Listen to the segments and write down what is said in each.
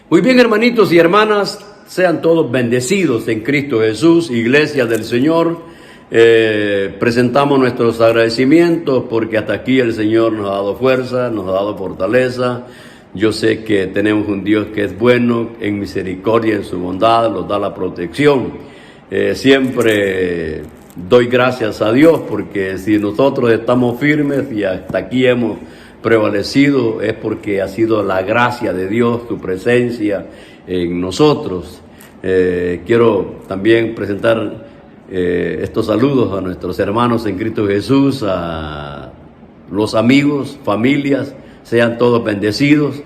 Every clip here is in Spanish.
Muy bien, hermanitos y hermanas, sean todos bendecidos en Cristo Jesús, Iglesia del Señor. Presentamos nuestros agradecimientos porque hasta aquí el Señor nos ha dado fuerza, nos ha dado fortaleza. Yo sé que tenemos un Dios que es bueno, en misericordia, en su bondad, nos da la protección. Siempre doy gracias a Dios porque si nosotros estamos firmes y hasta aquí hemos prevalecido es porque ha sido la gracia de Dios, su presencia en nosotros. Quiero también presentar estos saludos a nuestros hermanos en Cristo Jesús, a los amigos, familias, sean todos bendecidos.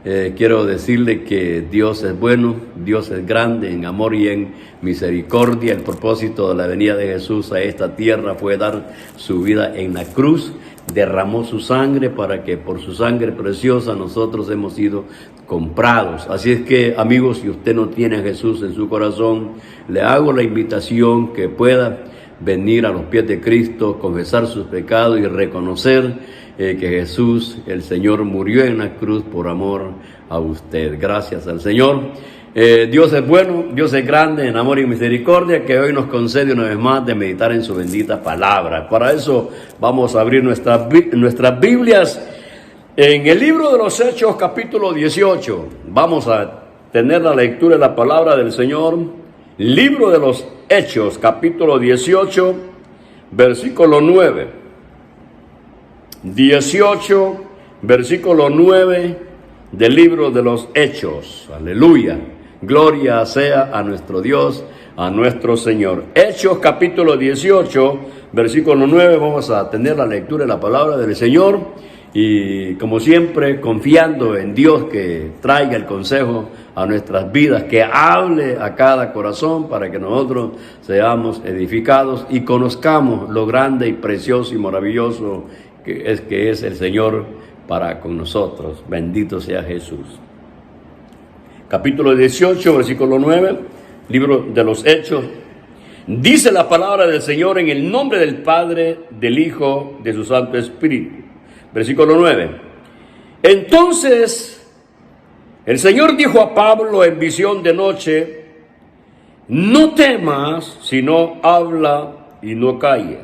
Quiero decirle que Dios es bueno, Dios es grande en amor y en misericordia. El propósito de la venida de Jesús a esta tierra fue dar su vida en la cruz. Derramó su sangre para que por su sangre preciosa nosotros hemos sido comprados. Así es que, amigos, si usted no tiene a Jesús en su corazón, le hago la invitación que pueda venir a los pies de Cristo, confesar sus pecados y reconocer que Jesús, el Señor, murió en la cruz por amor a usted. Gracias al Señor. Dios es bueno, Dios es grande en amor y misericordia, que hoy nos concede una vez más de meditar en su bendita palabra. Para eso vamos a abrir nuestras Biblias en el libro de los Hechos, capítulo 18. Vamos a tener la lectura de la palabra del Señor. Libro de los Hechos, capítulo 18, versículo 9. 18, versículo 9 del libro de los Hechos. Aleluya. Gloria sea a nuestro Dios, a nuestro Señor. Hechos capítulo 18, versículo 9, vamos a tener la lectura de la palabra del Señor y como siempre confiando en Dios que traiga el consejo a nuestras vidas, que hable a cada corazón para que nosotros seamos edificados y conozcamos lo grande y precioso y maravilloso que es el Señor para con nosotros. Bendito sea Jesús. Capítulo 18, versículo 9, libro de los Hechos. Dice la palabra del Señor en el nombre del Padre, del Hijo, de su Santo Espíritu. Versículo 9. Entonces, el Señor dijo a Pablo en visión de noche: no temas, sino habla y no calla.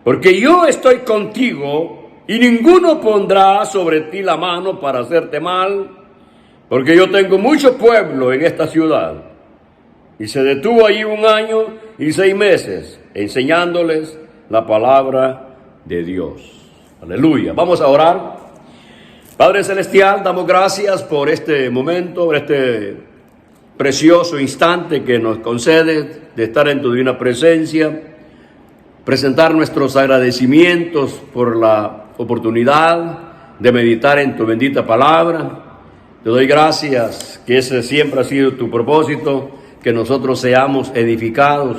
Porque yo estoy contigo y ninguno pondrá sobre ti la mano para hacerte mal, porque yo tengo mucho pueblo en esta ciudad. Y se detuvo allí 1 año y 6 meses, enseñándoles la palabra de Dios. Aleluya. Vamos a orar. Padre Celestial, damos gracias por este momento, por este precioso instante que nos concede de estar en tu divina presencia, presentar nuestros agradecimientos por la oportunidad de meditar en tu bendita palabra. Te doy gracias que ese siempre ha sido tu propósito, que nosotros seamos edificados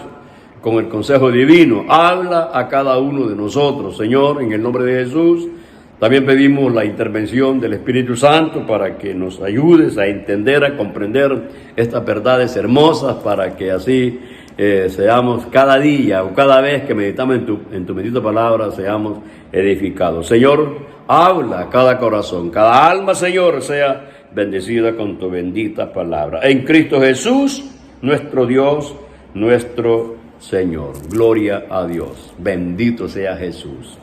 con el consejo divino. Habla a cada uno de nosotros, Señor, en el nombre de Jesús. También pedimos la intervención del Espíritu Santo para que nos ayudes a entender, a comprender estas verdades hermosas, para que así seamos cada día o cada vez que meditamos en tu bendita palabra, seamos edificados. Señor, habla a cada corazón, cada alma, Señor, sea bendecida con tu bendita palabra. En Cristo Jesús, nuestro Dios, nuestro Señor. Gloria a Dios. Bendito sea Jesús.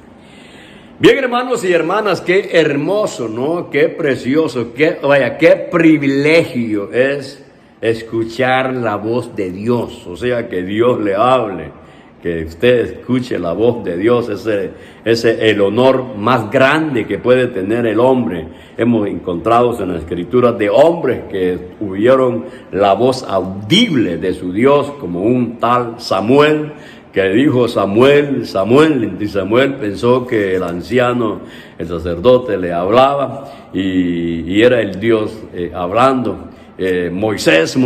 Bien, hermanos y hermanas, qué hermoso, ¿no? Qué precioso, qué privilegio es escuchar la voz de Dios. O sea, que Dios le hable, que usted escuche la voz de Dios. Ese es el honor más grande que puede tener el hombre. Hemos encontrado en las escrituras de hombres que tuvieron la voz audible de su Dios, como un tal Samuel, que dijo: Samuel, Samuel, y Samuel pensó que el anciano, el sacerdote, le hablaba y era el Dios hablando. Moisés,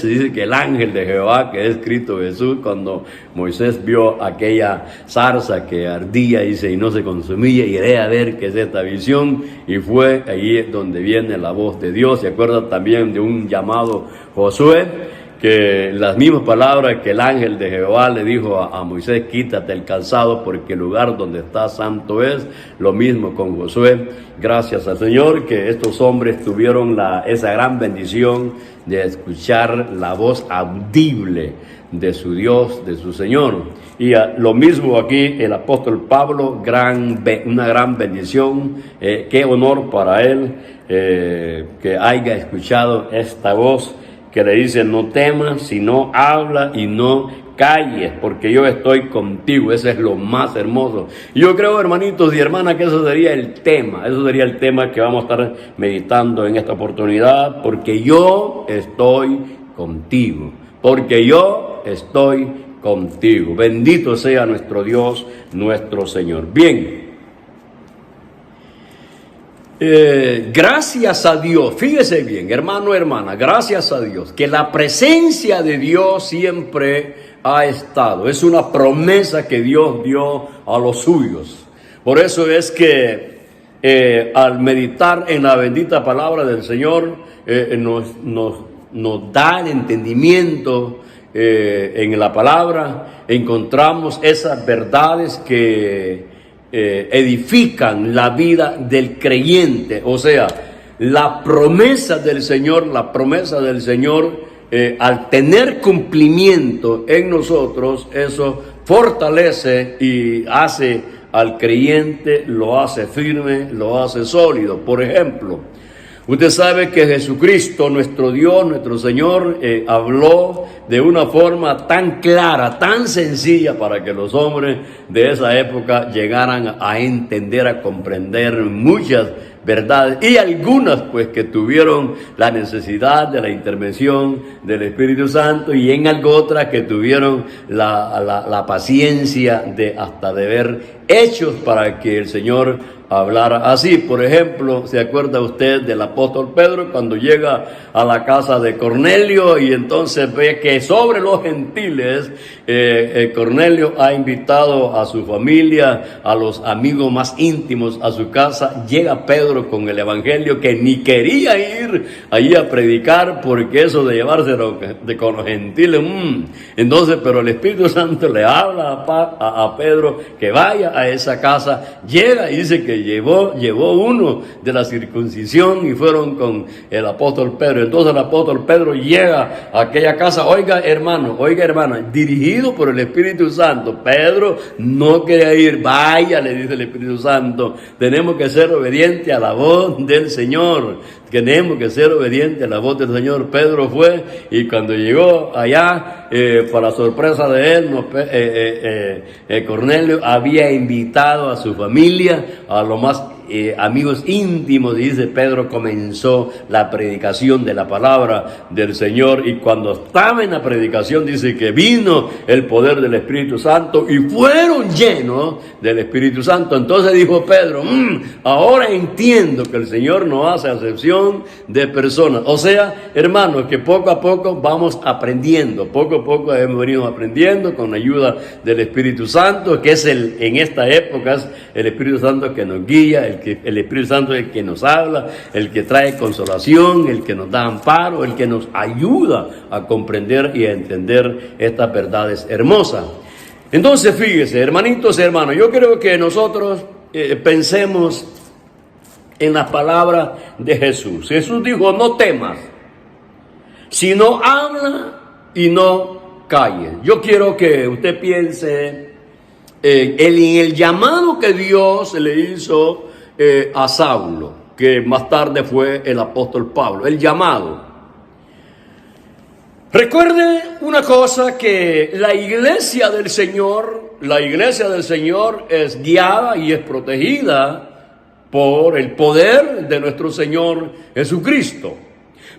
dice que el ángel de Jehová, que es Cristo Jesús, cuando Moisés vio aquella zarza que ardía, dice, y no se consumía, iré a ver qué es esta visión, y fue ahí donde viene la voz de Dios. Se acuerda también de un llamado Josué, que las mismas palabras que el ángel de Jehová le dijo a Moisés: quítate el calzado porque el lugar donde está santo es. Lo mismo con Josué. Gracias al Señor que estos hombres tuvieron esa gran bendición de escuchar la voz audible de su Dios, de su Señor. Y lo mismo aquí el apóstol Pablo, una gran bendición, qué honor para él que haya escuchado esta voz que le dice: no temas, sino habla y no calles, porque yo estoy contigo. Ese es lo más hermoso. Yo creo, hermanitos y hermanas, que eso sería el tema que vamos a estar meditando en esta oportunidad, porque yo estoy contigo, porque yo estoy contigo. Bendito sea nuestro Dios, nuestro Señor. Bien. Gracias a Dios, fíjese bien, hermano, hermana, gracias a Dios, que la presencia de Dios siempre ha estado. Es una promesa que Dios dio a los suyos. Por eso es que al meditar en la bendita palabra del Señor, nos da el entendimiento en la palabra. Encontramos esas verdades que edifican la vida del creyente. O sea, la promesa del Señor, al tener cumplimiento en nosotros, eso fortalece y hace al creyente, lo hace firme, lo hace sólido. Por ejemplo, usted sabe que Jesucristo, nuestro Dios, nuestro Señor, habló de una forma tan clara, tan sencilla, para que los hombres de esa época llegaran a entender, a comprender muchas verdades, y algunas pues que tuvieron la necesidad de la intervención del Espíritu Santo, y en algo otras que tuvieron la paciencia de ver hechos para que el Señor hablara así. Por ejemplo, ¿se acuerda usted del apóstol Pedro cuando llega a la casa de Cornelio y entonces ve que sobre los gentiles Cornelio ha invitado a su familia, a los amigos más íntimos a su casa? Llega Pedro con el evangelio, que ni quería ir allí a predicar, porque eso de llevarse con los gentiles, entonces, pero el Espíritu Santo le habla a Pedro que vaya a esa casa. Llega y dice que llevó uno de la circuncisión y fueron con el apóstol Pedro. Entonces el apóstol Pedro llega a aquella casa. Oiga hermano, dirigido por el Espíritu Santo. Pedro no quería ir. Vaya, le dice el Espíritu Santo, tenemos que ser obedientes a la voz del Señor. Tenemos que ser obedientes a la voz del Señor. Pedro fue, y cuando llegó allá, para sorpresa de él, Cornelio había invitado a su familia, a los más amigos íntimos. Dice, Pedro comenzó la predicación de la palabra del Señor, y cuando estaba en la predicación dice que vino el poder del Espíritu Santo y fueron llenos del Espíritu Santo. Entonces dijo Pedro, ahora entiendo que el Señor no hace acepción de personas. O sea, hermanos, que poco a poco vamos aprendiendo, poco a poco hemos venido aprendiendo con la ayuda del Espíritu Santo, que es en esta época es el Espíritu Santo que nos guía, el Espíritu Santo es el que nos habla, el que trae consolación, el que nos da amparo, el que nos ayuda a comprender y a entender estas verdades hermosas. Entonces, fíjese, hermanitos y hermanos, yo creo que nosotros pensemos en las palabras de Jesús. Jesús dijo, no temas, sino habla y no calles. Yo quiero que usted piense en el llamado que Dios le hizo a Saulo, que más tarde fue el apóstol Pablo. El llamado. Recuerde una cosa, que la iglesia del Señor es guiada y es protegida por el poder de nuestro Señor Jesucristo,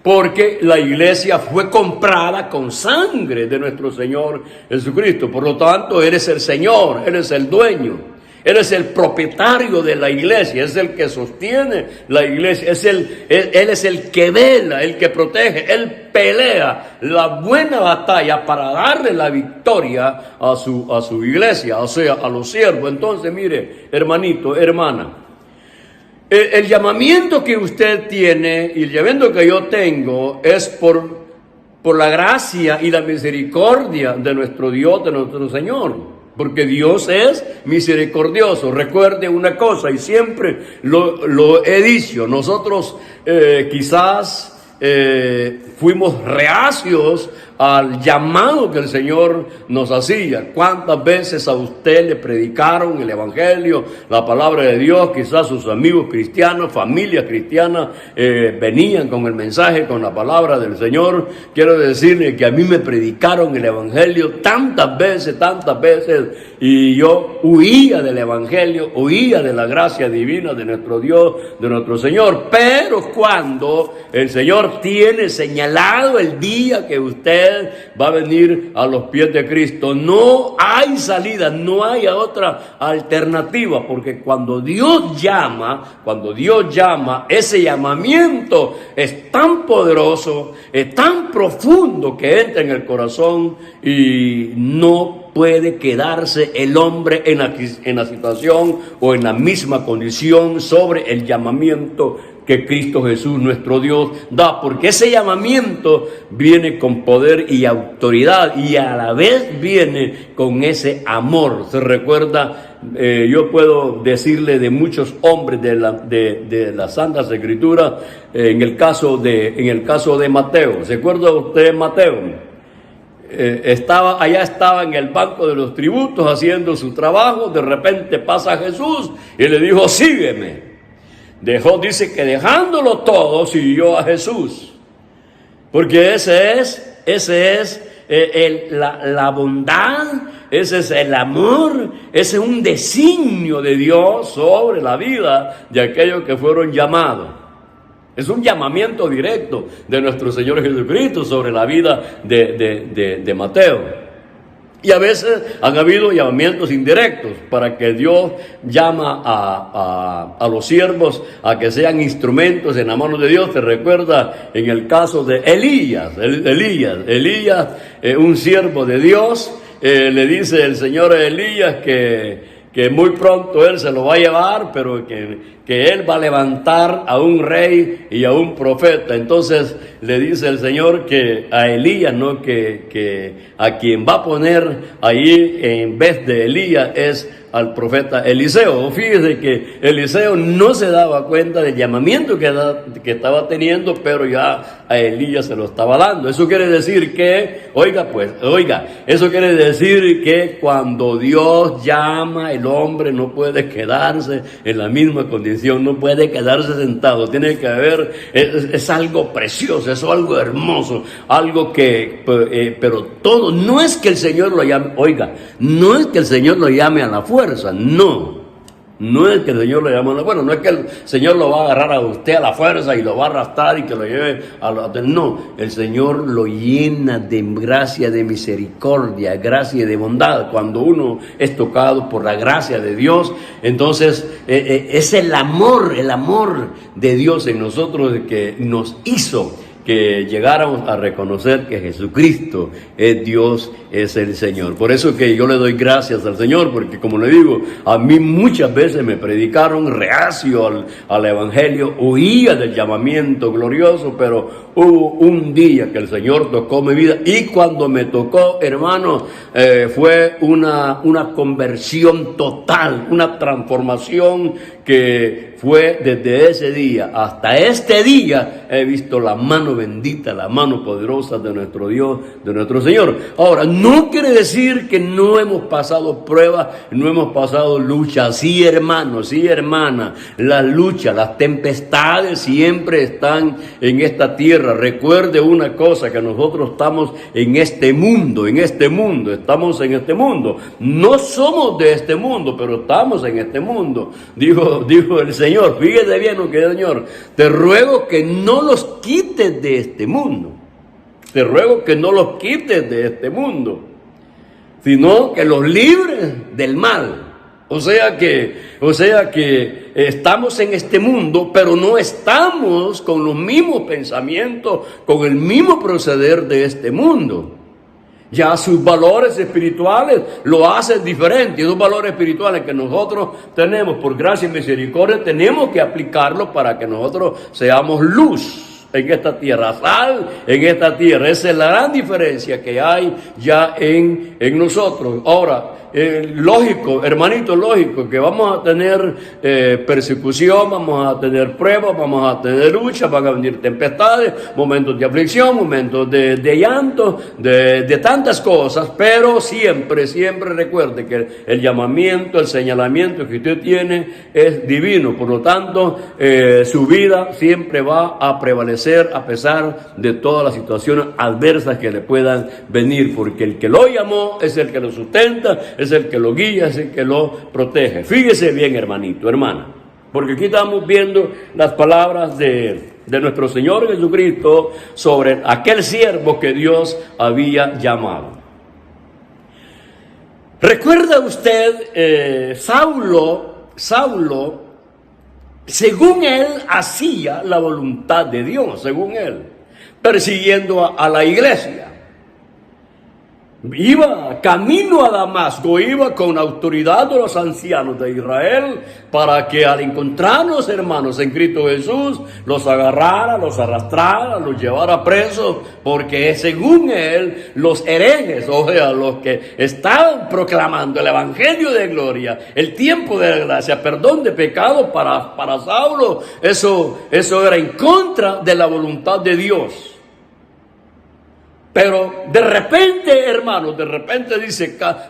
porque la iglesia fue comprada con sangre de nuestro Señor Jesucristo. Por lo tanto, Él es el Señor, Él es el dueño, Él es el propietario de la iglesia, es el que sostiene la iglesia, Él es el que vela, el que protege, Él pelea la buena batalla para darle la victoria a su iglesia, o sea, a los siervos. Entonces, mire, hermanito, hermana, el llamamiento que usted tiene y el llamamiento que yo tengo es por por la gracia y la misericordia de nuestro Dios, de nuestro Señor. Porque Dios es misericordioso. Recuerde una cosa, y siempre lo he dicho, nosotros quizás fuimos reacios al llamado que el Señor nos hacía. ¿Cuántas veces a usted le predicaron el Evangelio, la palabra de Dios? Quizás sus amigos cristianos, familias cristianas venían con el mensaje, con la palabra del Señor. Quiero decirle que a mí me predicaron el Evangelio tantas veces, y yo huía del Evangelio, huía de la gracia divina de nuestro Dios, de nuestro Señor. Pero cuando el Señor tiene señalado el día que usted va a venir a los pies de Cristo, no hay salida, no hay otra alternativa, porque cuando Dios llama, ese llamamiento es tan poderoso, es tan profundo que entra en el corazón y no puede quedarse el hombre en la situación o en la misma condición sobre el llamamiento que Cristo Jesús, nuestro Dios, da, porque ese llamamiento viene con poder y autoridad, y a la vez viene con ese amor. Se recuerda, yo puedo decirle de muchos hombres de las Santas Escrituras, en el caso de Mateo. ¿Se acuerda usted de Mateo? Estaba en el banco de los tributos haciendo su trabajo. De repente pasa Jesús y le dijo: sígueme. Dice que dejándolo todo, siguió a Jesús. Porque ese es la bondad, ese es el amor, ese es un designio de Dios sobre la vida de aquellos que fueron llamados. Es un llamamiento directo de nuestro Señor Jesucristo sobre la vida de Mateo. Y a veces han habido llamamientos indirectos para que Dios llama a los siervos a que sean instrumentos en la mano de Dios. Te recuerda en el caso de Elías, un siervo de Dios, le dice el Señor a Elías que muy pronto él se lo va a llevar, pero que él va a levantar a un rey y a un profeta. Entonces le dice el Señor que a Elías, ¿no? que a quien va a poner ahí en vez de Elías es al profeta Eliseo. Fíjese que Eliseo no se daba cuenta del llamamiento que estaba teniendo, pero ya a Elías se lo estaba dando. Eso quiere decir que, eso quiere decir que cuando Dios llama, el hombre no puede quedarse en la misma condición, no puede quedarse sentado. Tiene que haber, es algo precioso, es algo hermoso, algo pero todo, no es que el Señor lo llame, no es que el Señor lo llame a la fuerza. No es que el Señor lo llame a la fuerza, no es que el Señor lo va a agarrar a usted a la fuerza y lo va a arrastrar y que lo lleve no, el Señor lo llena de gracia, de misericordia, gracia y de bondad. Cuando uno es tocado por la gracia de Dios, entonces es el amor de Dios en nosotros que nos hizo que llegáramos a reconocer que Jesucristo es Dios, es el Señor. Por eso que yo le doy gracias al Señor, porque como le digo, a mí muchas veces me predicaron reacio al Evangelio, huía del llamamiento glorioso, pero hubo un día que el Señor tocó mi vida, y cuando me tocó, hermano, fue una conversión total, una transformación que fue desde ese día hasta este día. He visto la mano bendita, la mano poderosa de nuestro Dios, de nuestro Señor. Ahora, no quiere decir que no hemos pasado pruebas, no hemos pasado luchas. Sí, hermano, sí, hermana, las luchas, las tempestades siempre están en esta tierra. Recuerde una cosa, que nosotros estamos en este mundo, estamos en este mundo. No somos de este mundo, pero estamos en este mundo. Dijo el Señor, fíjate bien lo que es, Señor, te ruego que no los quites de este mundo. Te ruego que no los quites de este mundo, sino que los libres del mal. O sea que estamos en este mundo, pero no estamos con los mismos pensamientos, con el mismo proceder de este mundo. Ya sus valores espirituales lo hacen diferente. Y esos valores espirituales que nosotros tenemos por gracia y misericordia, tenemos que aplicarlos para que nosotros seamos luz. en esta tierra, sal en esta tierra. Esa es la gran diferencia que hay ya en nosotros. Ahora, lógico, hermanito, lógico que vamos a tener persecución, vamos a tener pruebas, vamos a tener luchas, van a venir tempestades, momentos de aflicción, momentos de llanto, de tantas cosas, pero siempre recuerde que el llamamiento, el señalamiento que usted tiene es divino. Por lo tanto, su vida siempre va a prevalecer a pesar de todas las situaciones adversas que le puedan venir, porque el que lo llamó es el que lo sustenta, es el que lo guía, es el que lo protege. Fíjese bien, hermanito, hermana, porque aquí estamos viendo las palabras de nuestro Señor Jesucristo sobre aquel siervo que Dios había llamado. ¿Recuerda usted Saulo, según él hacía la voluntad de Dios, según él, persiguiendo a la iglesia? Iba camino a Damasco, iba con autoridad de los ancianos de Israel para que al encontrar los hermanos en Cristo Jesús, los agarrara, los arrastrara, los llevara presos, porque según él, los herejes, o sea, los que estaban proclamando el evangelio de gloria, el tiempo de la gracia, perdón de pecado para Saulo, eso era en contra de la voluntad de Dios. Pero de repente, hermanos,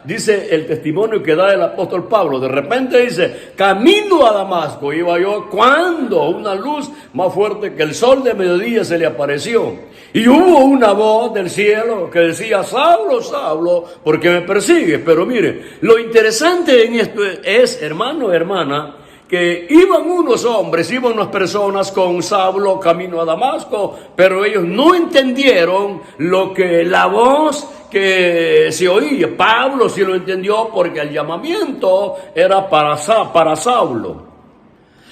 dice el testimonio que da el apóstol Pablo, de repente dice, camino a Damasco iba yo cuando una luz más fuerte que el sol de mediodía se le apareció. Y hubo una voz del cielo que decía, Saulo, Saulo, ¿por qué me persigues? Pero mire, lo interesante en esto es, hermano, hermana, que iban unos hombres, iban unas personas con Saulo camino a Damasco, pero ellos no entendieron lo que la voz que se oía. Pablo sí lo entendió porque el llamamiento era para Saulo.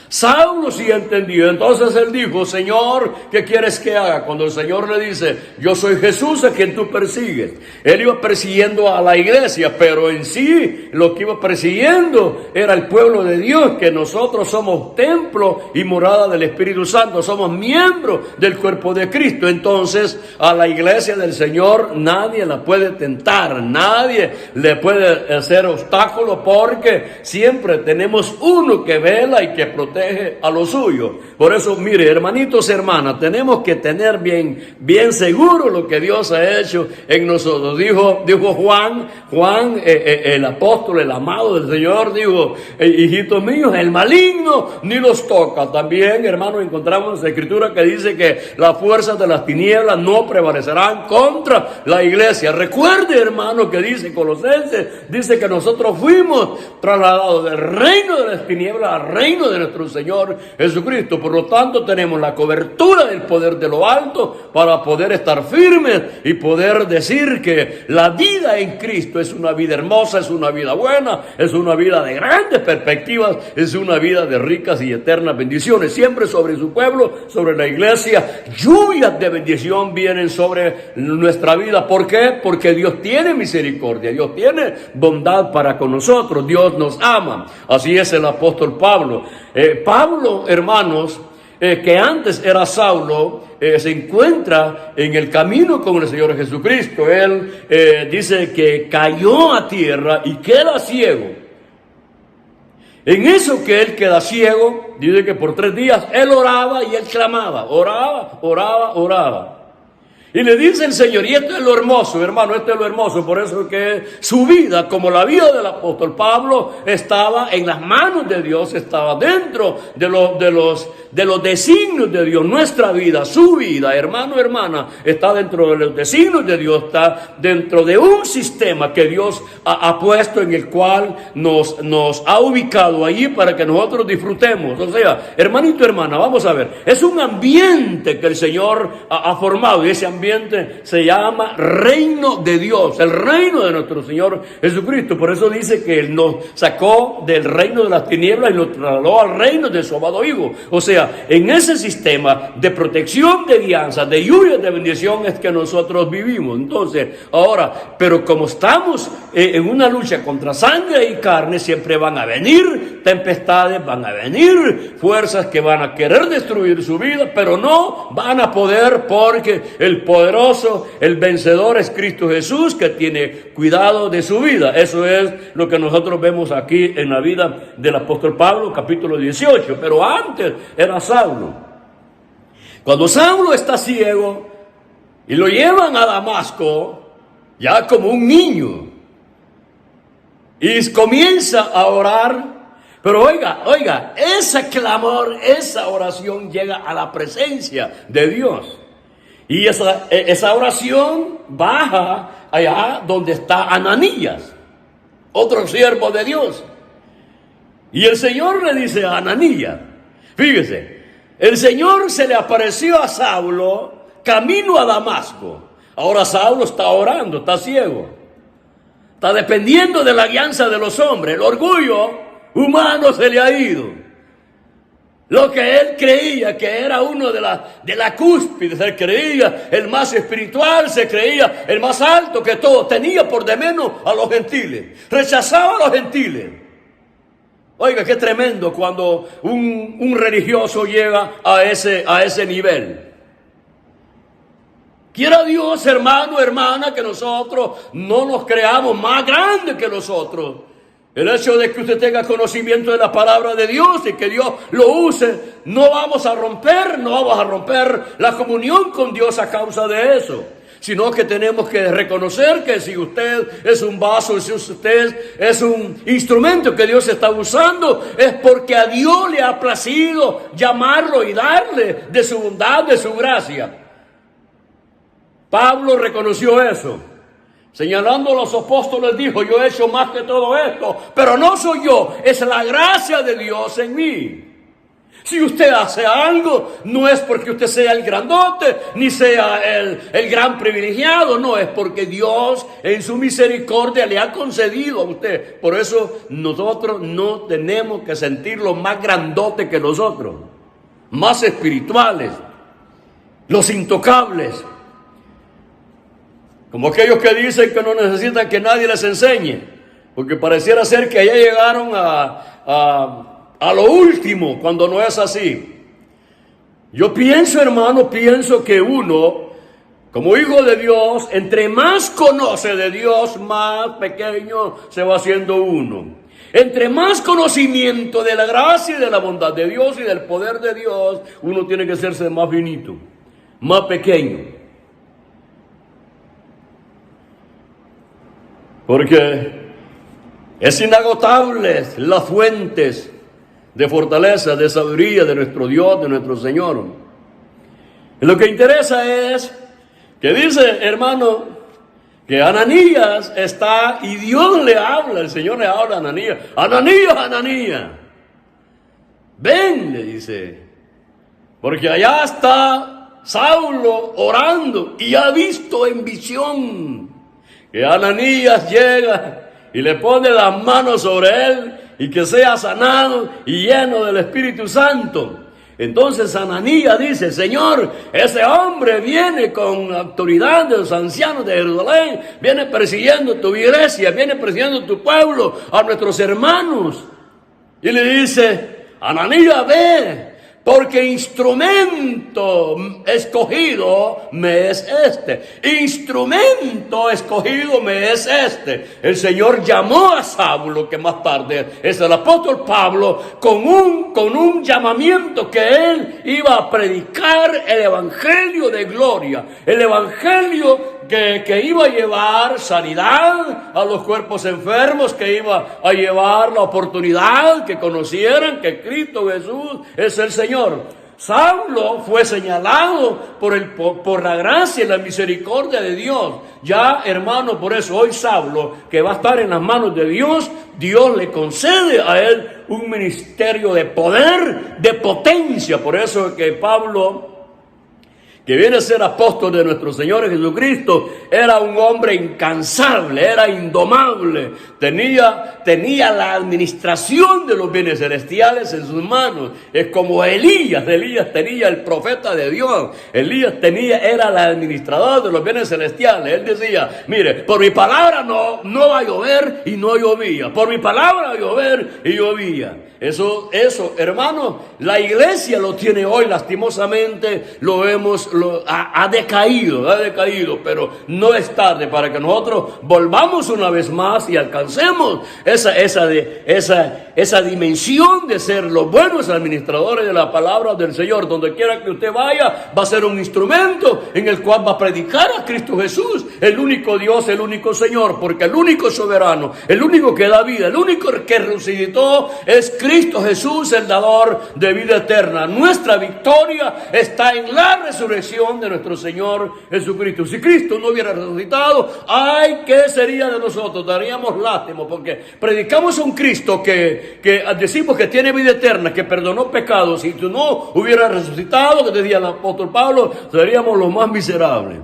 Saulo sí entendió, entonces él dijo, Señor, ¿qué quieres que haga? Cuando el Señor le dice, yo soy Jesús a quien tú persigues. Él iba persiguiendo a la iglesia, pero en sí lo que iba persiguiendo era el pueblo de Dios, que nosotros somos templo y morada del Espíritu Santo, somos miembros del cuerpo de Cristo. Entonces a la iglesia del Señor nadie la puede tentar, nadie le puede hacer obstáculo, porque siempre tenemos uno que vela y que protege a lo suyo. Por eso, mire, hermanitos, hermanas, tenemos que tener bien seguro lo que Dios ha hecho en nosotros. Dijo Juan, el apóstol, el amado del Señor, dijo, hijitos míos, el maligno ni los toca. También, hermanos, encontramos la escritura que dice que las fuerzas de las tinieblas no prevalecerán contra la iglesia. Recuerde, hermano, que dice Colosenses, dice que nosotros fuimos trasladados del reino de las tinieblas al reino de nuestro Señor Jesucristo. Por lo tanto, tenemos la cobertura del poder de lo alto para poder estar firmes y poder decir que la vida en Cristo es una vida hermosa, es una vida buena, es una vida de grandes perspectivas, es una vida de ricas y eternas bendiciones. Siempre sobre su pueblo, sobre la iglesia, lluvias de bendición vienen sobre nuestra vida. ¿Por qué? Porque Dios tiene misericordia, Dios tiene bondad para con nosotros, Dios nos ama. Así es el apóstol Pablo. Pablo, hermanos, que antes era Saulo, se encuentra en el camino con el Señor Jesucristo. Él dice que cayó a tierra y queda ciego. En eso que él queda ciego, dice que por 3 días él oraba y él clamaba, oraba. Y le dice el Señor, y esto es lo hermoso, hermano, esto es lo hermoso, por eso que su vida, como la vida del apóstol Pablo, estaba en las manos de Dios, estaba dentro de los designios de Dios. Nuestra vida, su vida, hermano, hermana, está dentro de los designios de Dios, está dentro de un sistema que Dios ha puesto, en el cual nos ha ubicado allí para que nosotros disfrutemos. O sea, hermanito, hermana, vamos a ver, es un ambiente que el Señor ha formado, y ese ambiente ambiente se llama reino de Dios, el reino de nuestro Señor Jesucristo. Por eso dice que Él nos sacó del reino de las tinieblas y nos trasladó al reino de su amado Hijo. O sea, en ese sistema de protección, de guianza, de lluvia, de bendición es que nosotros vivimos. Entonces, ahora, pero como estamos en una lucha contra sangre y carne, siempre van a venir tempestades, van a venir fuerzas que van a querer destruir su vida, pero no van a poder, porque el poderoso, el vencedor es Cristo Jesús, que tiene cuidado de su vida. Eso es lo que nosotros vemos aquí en la vida del apóstol Pablo, capítulo 18. Pero antes era Saulo. Cuando Saulo está ciego y lo llevan a Damasco, ya como un niño, y comienza a orar. Pero oiga, ese clamor, esa oración llega a la presencia de Dios. Y esa oración baja allá donde está Ananías, otro siervo de Dios. Y el Señor le dice a Ananías, fíjese, el Señor se le apareció a Saulo camino a Damasco. Ahora Saulo está orando, está ciego. Está dependiendo de la guianza de los hombres. El orgullo humano se le ha ido. Lo que él creía que era uno de la cúspide, se creía el más espiritual, se creía el más alto que todo, tenía por de menos a los gentiles, rechazaba a los gentiles. Oiga, qué tremendo cuando un religioso llega a ese nivel. Quiera Dios, hermano, hermana, que nosotros no nos creamos más grandes que nosotros. El hecho de que usted tenga conocimiento de la palabra de Dios y que Dios lo use, no vamos a romper la comunión con Dios a causa de eso. Sino que tenemos que reconocer que si usted es un vaso, si usted es un instrumento que Dios está usando, es porque a Dios le ha placido llamarlo y darle de su bondad, de su gracia. Pablo reconoció eso. Señalando a los apóstoles dijo, yo he hecho más que todo esto, pero no soy yo, es la gracia de Dios en mí. Si usted hace algo, no es porque usted sea el grandote, ni sea el gran privilegiado, no, es porque Dios en su misericordia le ha concedido a usted. Por eso nosotros no tenemos que sentirlo más grandote que nosotros, más espirituales, los intocables. Como aquellos que dicen que no necesitan que nadie les enseñe, porque pareciera ser que ya llegaron a lo último, cuando no es así. Yo pienso, hermano, que uno, como hijo de Dios, entre más conoce de Dios, más pequeño se va haciendo uno. Entre más conocimiento de la gracia y de la bondad de Dios y del poder de Dios, uno tiene que hacerse más finito, más pequeño. Porque es inagotable las fuentes de fortaleza, de sabiduría de nuestro Dios, de nuestro Señor. Y lo que interesa es que dice, hermano, que Ananías está y Dios le habla, el Señor le habla a Ananías. Ananías, Ananías, ven, le dice, porque allá está Saulo orando y ha visto en visión que Ananías llega y le pone las manos sobre él y que sea sanado y lleno del Espíritu Santo. Entonces Ananías dice, Señor, ese hombre viene con autoridad de los ancianos de Jerusalén, viene persiguiendo tu iglesia, viene persiguiendo tu pueblo, a nuestros hermanos. Y le dice, Ananías, ve, porque instrumento escogido me es este. Instrumento escogido me es este. El Señor llamó a Saulo, que más tarde es el apóstol Pablo, con un llamamiento que él iba a predicar el evangelio de gloria. El evangelio que iba a llevar sanidad a los cuerpos enfermos, que iba a llevar la oportunidad que conocieran que Cristo Jesús es el Señor. Saulo fue señalado por la gracia y la misericordia de Dios. Ya, hermano, por eso hoy Saulo, que va a estar en las manos de Dios, Dios le concede a él un ministerio de poder, de potencia. Por eso que Pablo, que viene a ser apóstol de nuestro Señor Jesucristo, era un hombre incansable, era indomable, tenía la administración de los bienes celestiales en sus manos. Es como Elías tenía el profeta de Dios, era el administrador de los bienes celestiales. Él decía, mire, por mi palabra no va a llover, y no llovía, por mi palabra va a llover y llovía. Eso, hermanos, la iglesia lo tiene hoy, lastimosamente, lo vemos, ha decaído, pero no es tarde para que nosotros volvamos una vez más y alcancemos esa dimensión de ser los buenos administradores de la palabra del Señor. Donde quiera que usted vaya, va a ser un instrumento en el cual va a predicar a Cristo Jesús, el único Dios, el único Señor, porque el único soberano, el único que da vida, el único que resucitó es Cristo Jesús, el dador de vida eterna. Nuestra victoria está en la resurrección de nuestro Señor Jesucristo. Si Cristo no hubiera resucitado, ay, ¿qué sería de nosotros? Daríamos lástima, porque predicamos a un Cristo que decimos que tiene vida eterna, que perdonó pecados. Si tú no hubieras resucitado, que decía el apóstol Pablo, seríamos los más miserables.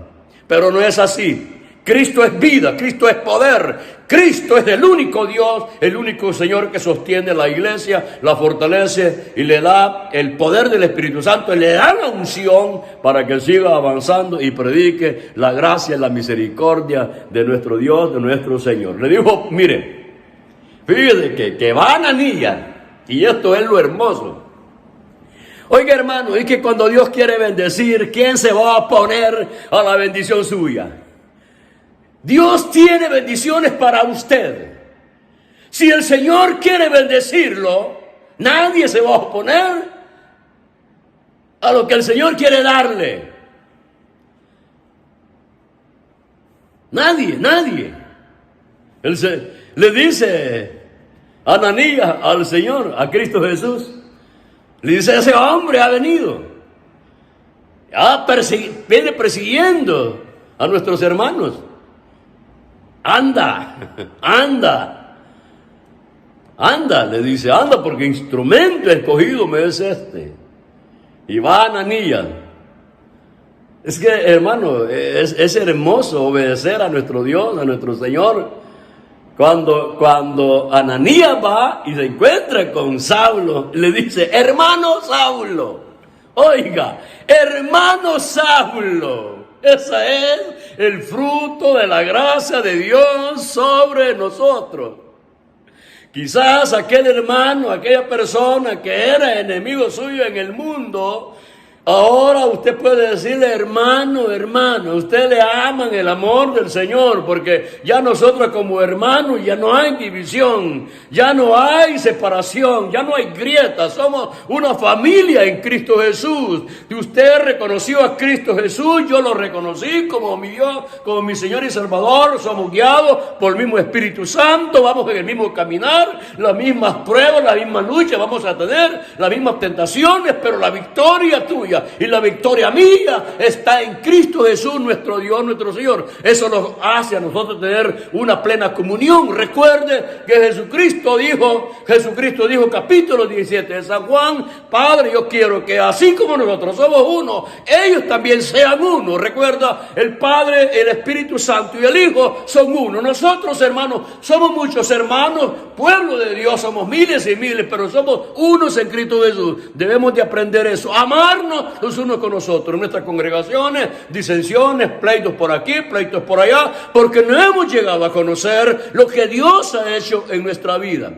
Pero no es así. Cristo es vida, Cristo es poder, Cristo es el único Dios, el único Señor que sostiene la iglesia, la fortalece y le da el poder del Espíritu Santo, y le da la unción para que siga avanzando y predique la gracia y la misericordia de nuestro Dios, de nuestro Señor. Le dijo, mire, fíjese que va Ananías, y esto es lo hermoso. Oiga, hermano, es que cuando Dios quiere bendecir, ¿quién se va a oponer a la bendición suya? Dios tiene bendiciones para usted. Si el Señor quiere bendecirlo, nadie se va a oponer a lo que el Señor quiere darle. Nadie. Le dice Ananías al Señor, a Cristo Jesús, le dice, ese hombre ha venido, viene persiguiendo a nuestros hermanos. Anda, le dice, anda, porque instrumento escogido me es este. Y va Ananías. Es que, hermano, es hermoso obedecer a nuestro Dios, a nuestro Señor. Cuando Ananías va y se encuentra con Saulo, le dice, hermano Saulo, oiga, hermano Saulo. Ese es el fruto de la gracia de Dios sobre nosotros. Quizás aquel hermano, aquella persona que era enemigo suyo en el mundo, ahora usted puede decirle, hermano, usted le aman el amor del Señor, porque ya nosotros como hermanos ya no hay división, ya no hay separación, ya no hay grieta, somos una familia en Cristo Jesús. Si usted reconoció a Cristo Jesús, yo lo reconocí como mi Dios, como mi Señor y Salvador, somos guiados por el mismo Espíritu Santo, vamos en el mismo caminar, las mismas pruebas, las mismas luchas vamos a tener, las mismas tentaciones, pero la victoria tuya y la victoria mía está en Cristo Jesús, nuestro Dios, nuestro Señor. Eso nos hace a nosotros tener una plena comunión. Recuerde que Jesucristo dijo, capítulo 17 de San Juan, Padre, yo quiero que así como nosotros somos uno, ellos también sean uno. Recuerda, el Padre, el Espíritu Santo y el Hijo son uno. Nosotros, hermanos, somos muchos hermanos, pueblo de Dios, somos miles y miles, pero somos unos en Cristo Jesús. Debemos de aprender eso, amarnos los unos con nosotros. En nuestras congregaciones, disensiones, pleitos por aquí, pleitos por allá, porque no hemos llegado a conocer lo que Dios ha hecho en nuestra vida.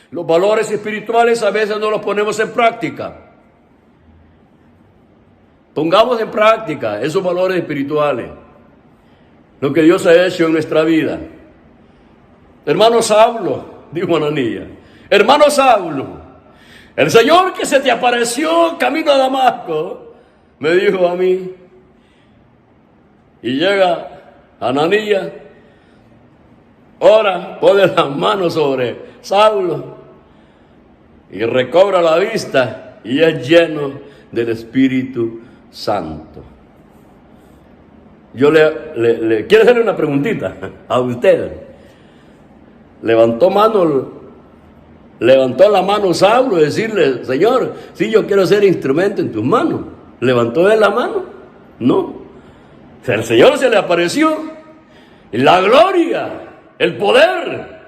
Los valores espirituales a veces no los ponemos en práctica. Pongamos en práctica esos valores espirituales, lo que Dios ha hecho en nuestra vida. Hermano Saulo, dijo Ananías, hermano Saulo, el Señor que se te apareció camino a Damasco, me dijo a mí. Y llega Ananías, ora, pone las manos sobre Saulo y recobra la vista y es lleno del Espíritu Santo. Yo le quiero hacerle una preguntita a usted. Levantó la mano Saulo y decirle, Señor, sí, yo quiero ser instrumento en tus manos. ¿Levantó él la mano? No. El Señor se le apareció. La gloria, el poder,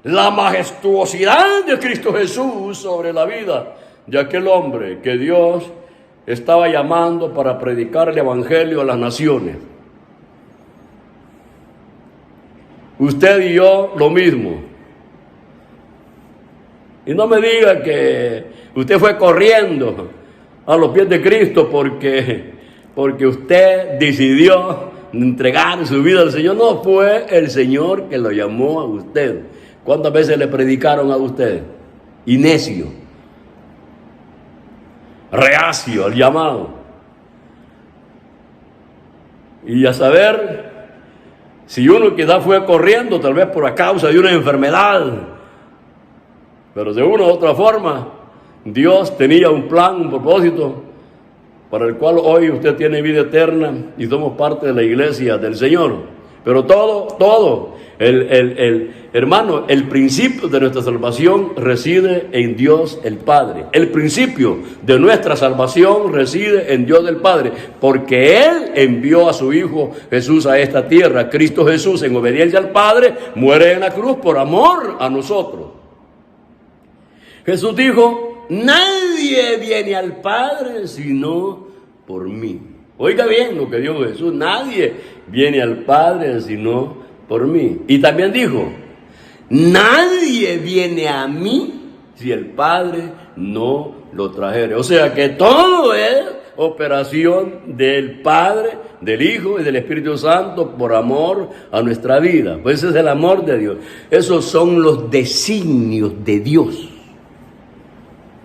la majestuosidad de Cristo Jesús sobre la vida de aquel hombre que Dios estaba llamando para predicar el evangelio a las naciones. Usted y yo lo mismo. Y no me diga que usted fue corriendo a los pies de Cristo porque usted decidió entregar su vida al Señor. No, fue el Señor que lo llamó a usted. ¿Cuántas veces le predicaron a usted? Y necio, reacio al llamado. Y a saber si uno quizás fue corriendo, tal vez por a causa de una enfermedad, pero de una u otra forma, Dios tenía un plan, un propósito, para el cual hoy usted tiene vida eterna y somos parte de la iglesia del Señor. Pero todo, hermano, el principio de nuestra salvación reside en Dios el Padre. El principio de nuestra salvación reside en Dios el Padre, porque Él envió a su Hijo Jesús a esta tierra. Cristo Jesús, en obediencia al Padre, muere en la cruz por amor a nosotros. Jesús dijo: nadie viene al Padre sino por mí. Oiga bien lo que dijo Jesús: nadie viene al Padre sino por mí. Y también dijo: nadie viene a mí si el Padre no lo trajere. O sea que todo es operación del Padre, del Hijo y del Espíritu Santo por amor a nuestra vida. Pues ese es el amor de Dios. Esos son los designios de Dios.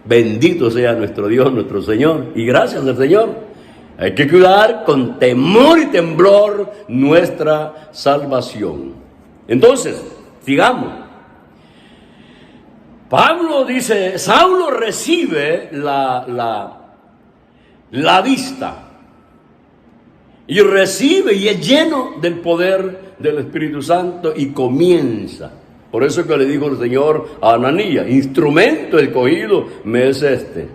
Bendito sea nuestro Dios, nuestro Señor. Y gracias al Señor. Hay que cuidar con temor y temblor nuestra salvación. Entonces, sigamos. Pablo dice: Saulo recibe la vista. Y recibe y es lleno del poder del Espíritu Santo y comienza. Por eso que le dijo el Señor a Ananías: instrumento escogido me es este.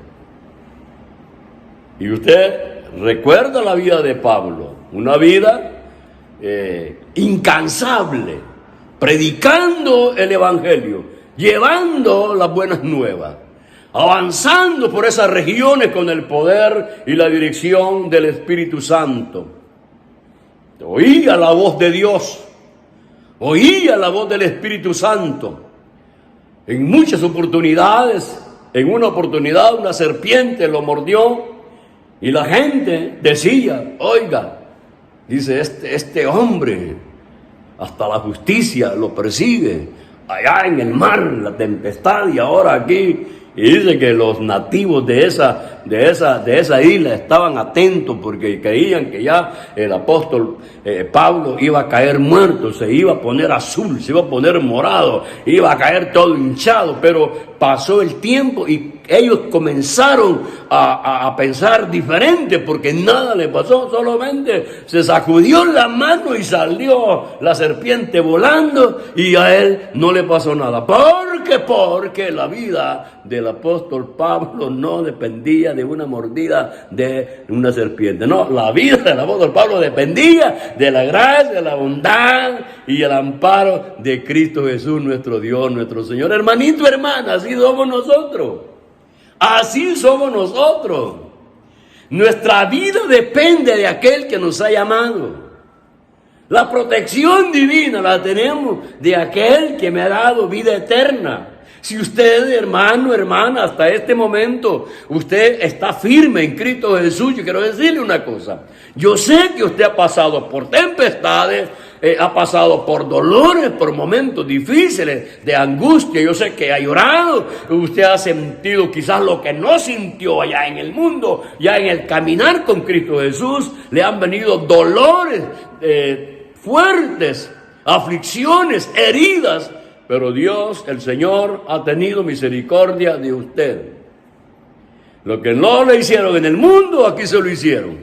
Y usted recuerda la vida de Pablo, una vida incansable, predicando el Evangelio, llevando las buenas nuevas, avanzando por esas regiones con el poder y la dirección del Espíritu Santo. Oía la voz de Dios, oía la voz del Espíritu Santo. En muchas oportunidades, en una oportunidad una serpiente lo mordió y la gente decía: oiga, dice, este hombre hasta la justicia lo persigue, allá en el mar, la tempestad, y ahora aquí. Y dice que los nativos de esa isla estaban atentos porque creían que ya el apóstol Pablo iba a caer muerto, se iba a poner azul, se iba a poner morado, iba a caer todo hinchado. Pero pasó el tiempo y ellos comenzaron a pensar diferente, porque nada le pasó, solamente se sacudió la mano y salió la serpiente volando y a él no le pasó nada. Porque la vida del apóstol Pablo no dependía de una mordida de una serpiente. No, la vida del apóstol Pablo dependía de la gracia, la bondad y el amparo de Cristo Jesús, nuestro Dios, nuestro Señor. Hermanito, hermana, así somos nosotros. Así somos nosotros. Nuestra vida depende de aquel que nos ha llamado. La protección divina la tenemos de aquel que me ha dado vida eterna. Si usted, hermano, hermana, hasta este momento, usted está firme en Cristo Jesús, yo quiero decirle una cosa. Yo sé que usted ha pasado por tempestades, ha pasado por dolores, por momentos difíciles de angustia. Yo sé que ha llorado, usted ha sentido quizás lo que no sintió allá en el mundo, ya en el caminar con Cristo Jesús. Le han venido dolores fuertes, aflicciones, heridas. Pero Dios, el Señor, ha tenido misericordia de usted. Lo que no le hicieron en el mundo, aquí se lo hicieron.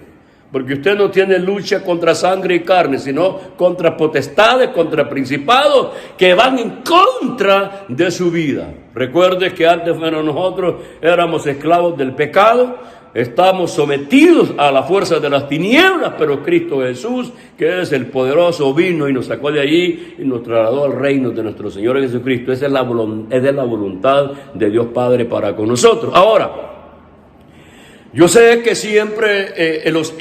Porque usted no tiene lucha contra sangre y carne, sino contra potestades, contra principados que van en contra de su vida. Recuerde que antes, bueno, nosotros éramos esclavos del pecado, estamos sometidos a la fuerza de las tinieblas, pero Cristo Jesús, que es el poderoso, vino y nos sacó de allí y nos trasladó al reino de nuestro Señor Jesucristo. Esa es la voluntad de Dios Padre para con nosotros. Ahora, yo sé que siempre los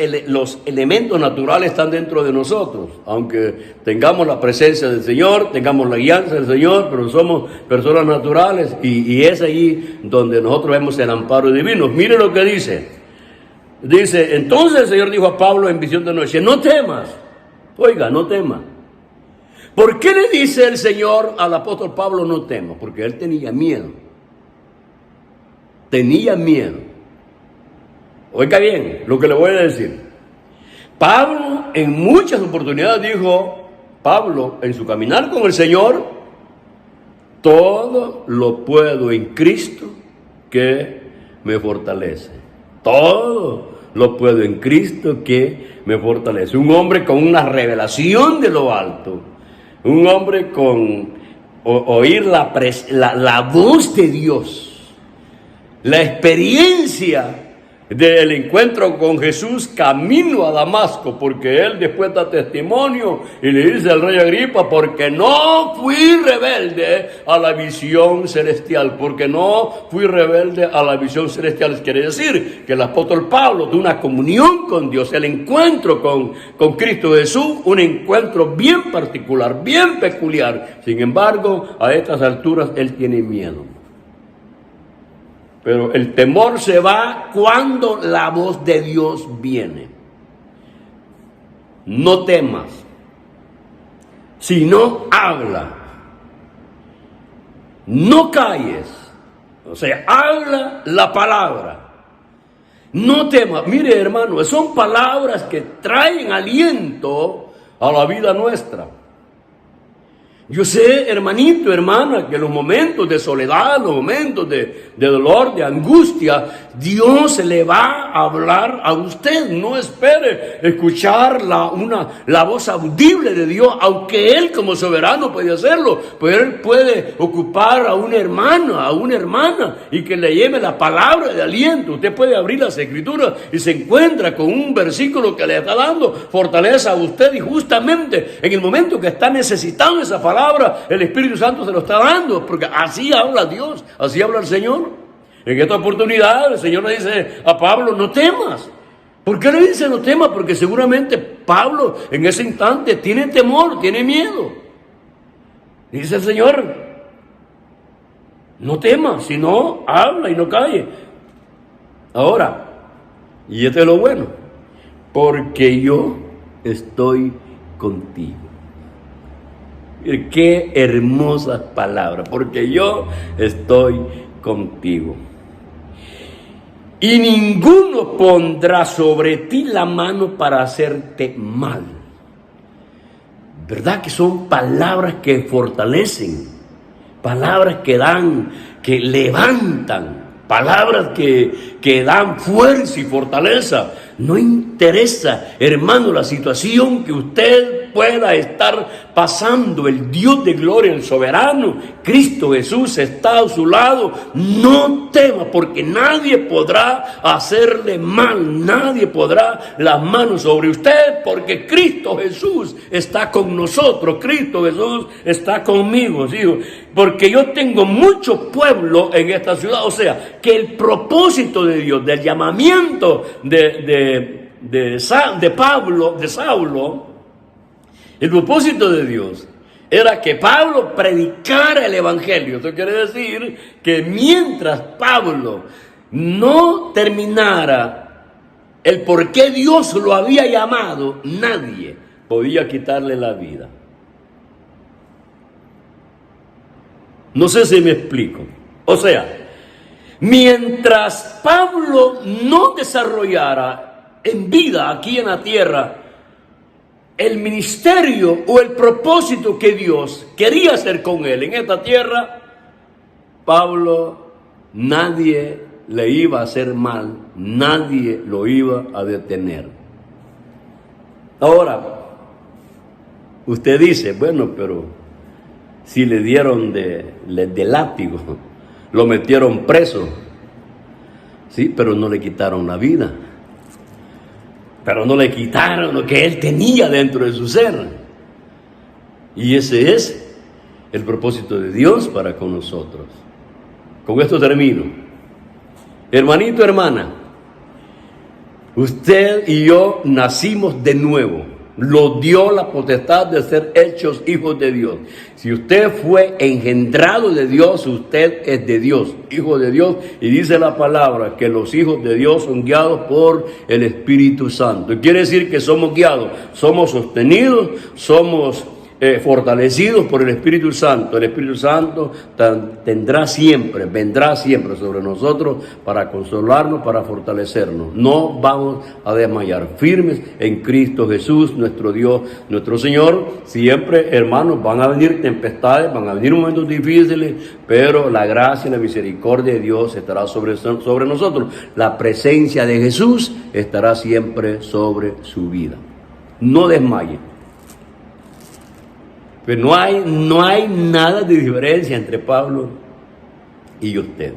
elementos naturales están dentro de nosotros, aunque tengamos la presencia del Señor, tengamos la guianza del Señor, pero somos personas naturales y es allí donde nosotros vemos el amparo divino. Mire lo que dice. Dice, entonces el Señor dijo a Pablo en visión de noche, no temas, oiga, no temas. ¿Por qué le dice el Señor al apóstol Pablo no temas? Porque él tenía miedo. Tenía miedo. Oiga bien lo que le voy a decir. Pablo en muchas oportunidades dijo, Pablo en su caminar con el Señor, todo lo puedo en Cristo que me fortalece. Todo lo puedo en Cristo que me fortalece. Un hombre con una revelación de lo alto. Un hombre con oír la voz de Dios. La experiencia del encuentro con Jesús camino a Damasco, porque él después da testimonio y le dice al rey Agripa, porque no fui rebelde a la visión celestial, porque no fui rebelde a la visión celestial. Quiere decir que el apóstol Pablo tuvo una comunión con Dios, el encuentro con Cristo Jesús, un encuentro bien particular, bien peculiar. Sin embargo, a estas alturas él tiene miedo. Pero el temor se va cuando la voz de Dios viene. No temas, sino habla. No calles. O sea, habla la palabra. No temas. Mire, hermano, son palabras que traen aliento a la vida nuestra. Yo sé, hermanito, hermana, que en los momentos de soledad, los momentos de dolor, de angustia, Dios le va a hablar a usted. No espere escuchar la voz audible de Dios, aunque Él como soberano puede hacerlo. Pero Él puede ocupar a una hermana y que le lleve la palabra de aliento. Usted puede abrir las Escrituras y se encuentra con un versículo que le está dando fortaleza a usted, y justamente en el momento que está necesitando esa palabra, el Espíritu Santo se lo está dando, porque así habla Dios, así habla el Señor. En esta oportunidad el Señor le dice a Pablo, no temas. ¿Por qué le dice no temas? Porque seguramente Pablo en ese instante tiene temor, tiene miedo. Dice el Señor, no temas, sino habla y no calle. Ahora, y esto es lo bueno, porque yo estoy contigo. Qué hermosas palabras, porque yo estoy contigo. Y ninguno pondrá sobre ti la mano para hacerte mal. ¿Verdad que son palabras que fortalecen? Palabras que dan, que levantan. Palabras que dan fuerza y fortaleza. No interesa, hermano, la situación que usted pueda estar pasando. El Dios de gloria, el soberano, Cristo Jesús está a su lado. No tema, porque nadie podrá hacerle mal. Nadie podrá las manos sobre usted, porque Cristo Jesús está con nosotros. Cristo Jesús está conmigo, hijo. Porque yo tengo mucho pueblo en esta ciudad. O sea, que el propósito de Dios, del llamamiento de Saulo, el propósito de Dios era que Pablo predicara el evangelio. Esto quiere decir que mientras Pablo no terminara el por qué Dios lo había llamado, nadie podía quitarle la vida. No sé si me explico. O sea, mientras Pablo no desarrollara en vida aquí en la tierra el ministerio o el propósito que Dios quería hacer con él en esta tierra, Pablo, nadie le iba a hacer mal, nadie lo iba a detener. Ahora, usted dice, bueno, pero si le dieron de látigo, lo metieron preso. Sí, pero no le quitaron la vida. Pero no le quitaron lo que él tenía dentro de su ser. Y ese es el propósito de Dios para con nosotros. Con esto termino. Hermanito, hermana, usted y yo nacimos de nuevo. Lo dio la potestad de ser hechos hijos de Dios. Si usted fue engendrado de Dios, usted es de Dios, hijo de Dios. Y dice la palabra que los hijos de Dios son guiados por el Espíritu Santo. Y quiere decir que somos guiados, somos sostenidos, somos fortalecidos por el Espíritu Santo. El Espíritu Santo vendrá siempre sobre nosotros para consolarnos, para fortalecernos. No vamos a desmayar, firmes en Cristo Jesús, nuestro Dios, nuestro Señor. Siempre, hermanos, van a venir tempestades, van a venir momentos difíciles, pero la gracia y la misericordia de Dios estará sobre nosotros. La presencia de Jesús estará siempre sobre su vida. No desmaye. Pero no hay nada de diferencia entre Pablo y usted.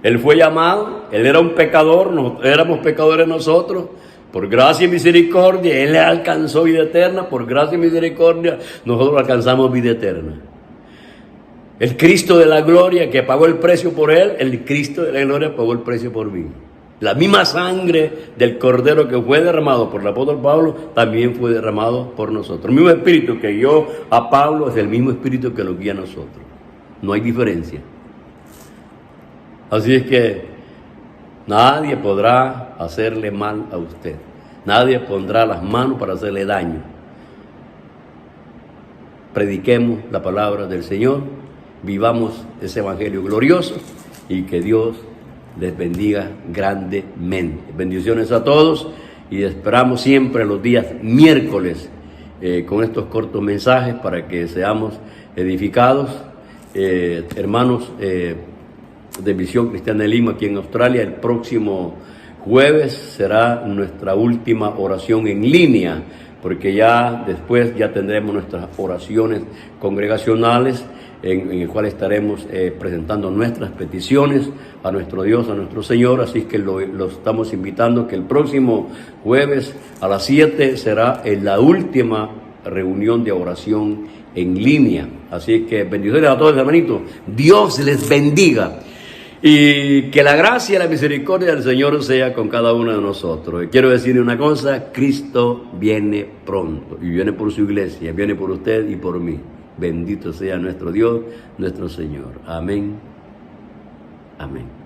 Él fue llamado, él era un pecador, éramos pecadores nosotros. Por gracia y misericordia, él alcanzó vida eterna. Por gracia y misericordia, nosotros alcanzamos vida eterna. El Cristo de la gloria que pagó el precio por él, el Cristo de la gloria pagó el precio por mí. La misma sangre del Cordero que fue derramado por el apóstol Pablo, también fue derramado por nosotros. El mismo espíritu que guió a Pablo es el mismo espíritu que nos guía a nosotros. No hay diferencia. Así es que nadie podrá hacerle mal a usted. Nadie pondrá las manos para hacerle daño. Prediquemos la palabra del Señor, vivamos ese evangelio glorioso y que Dios les bendiga grandemente. Bendiciones a todos y esperamos siempre los días miércoles con estos cortos mensajes para que seamos edificados. Hermanos de Visión Cristiana de Lima aquí en Australia, el próximo jueves será nuestra última oración en línea, porque ya después ya tendremos nuestras oraciones congregacionales en el cual estaremos presentando nuestras peticiones a nuestro Dios, a nuestro Señor. Así que lo estamos invitando que el próximo jueves a las 7 será la última reunión de oración en línea. Así que bendiciones a todos, hermanitos. Dios les bendiga. Y que la gracia y la misericordia del Señor sea con cada uno de nosotros. Y quiero decirle una cosa: Cristo viene pronto y viene por su iglesia, viene por usted y por mí. Bendito sea nuestro Dios, nuestro Señor. Amén. Amén.